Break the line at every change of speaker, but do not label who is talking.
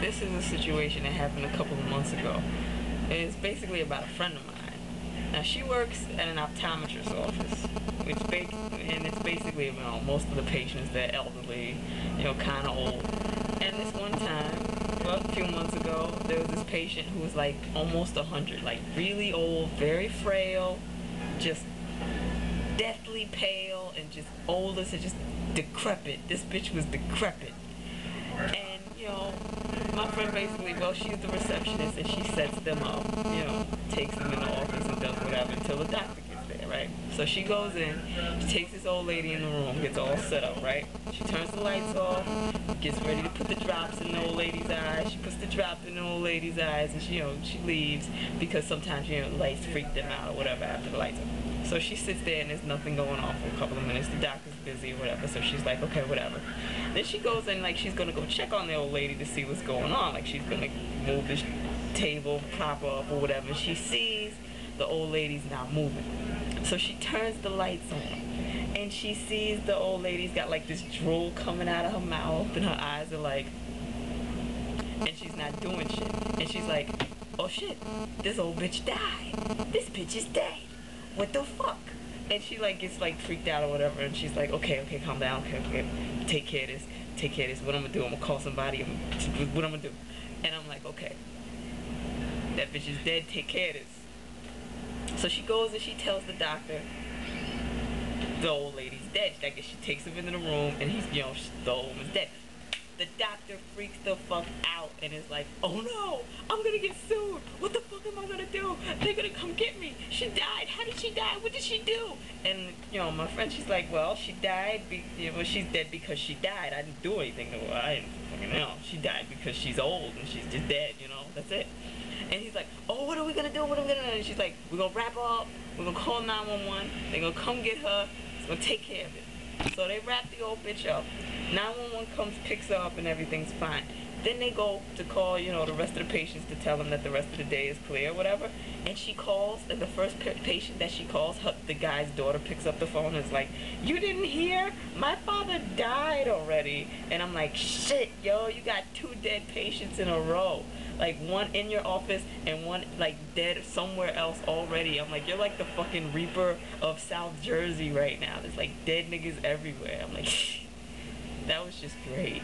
this is a situation that happened a couple of months ago. It's basically about a friend of mine. Now, she works at an optometrist's office, and it's basically, most of the patients, they're elderly, kind of old. And this one time, well, a few months ago, there was this patient who was like almost 100, like really old, very frail, just deathly pale, and just old as just decrepit. This bitch was decrepit. And, my friend basically, she's the receptionist, and she sets them up, takes them in the office and does whatever until the doctor gets there, right? So she goes in, she takes this old lady in the room, gets all set up, right? She turns the lights off, gets ready to put the drops in the old lady's eyes. She puts the drop in the old lady's eyes, and she leaves because sometimes, lights freak them out or whatever after the lights are. So she sits there and there's nothing going on for a couple of minutes. The doctor's busy or whatever, so she's like, okay, whatever. Then she goes in like she's gonna go check on the old lady to see what's going on. Like she's gonna move this table, prop up or whatever. She sees the old lady's not moving. So she turns the lights on and she sees the old lady's got like this drool coming out of her mouth and her eyes are like, and she's not doing shit. And she's like, oh shit, this old bitch died. This bitch is dead. What the fuck? And she like gets like freaked out or whatever, and she's like, okay, calm down, okay, take care of this, what I'm gonna do, I'm gonna call somebody, what I'm gonna do. And I'm like, okay, that bitch is dead, take care of this. So she goes and she tells the doctor the old lady's dead. I guess she takes him into the room, and he's, the old woman's dead. The doctor freaks the fuck out and is like, oh no, I'm gonna get sued. What the fuck am I gonna do? They're gonna come get me. She died. How did she die? What did she do? And, my friend, she's like, well, she died, she's dead because she died. I didn't do anything to her. I didn't fucking know. She died because she's old and she's just dead, that's it. And he's like, oh, what are we gonna do? What are we gonna do? And she's like, we're gonna wrap her up. We're gonna call 911. They're gonna come get her. It's gonna take care of it. So they wrap the old bitch up. 911 comes, picks her up, and everything's fine. Then they go to call, the rest of the patients to tell them that the rest of the day is clear or whatever. And she calls, and the first patient that she calls, the guy's daughter picks up the phone and is like, you didn't hear? My father died already. And I'm like, shit, yo, you got 2 dead patients in a row. Like, one in your office and one, like, dead somewhere else already. I'm like, you're like the fucking Reaper of South Jersey right now. There's, like, dead niggas everywhere. I'm like, that was just great.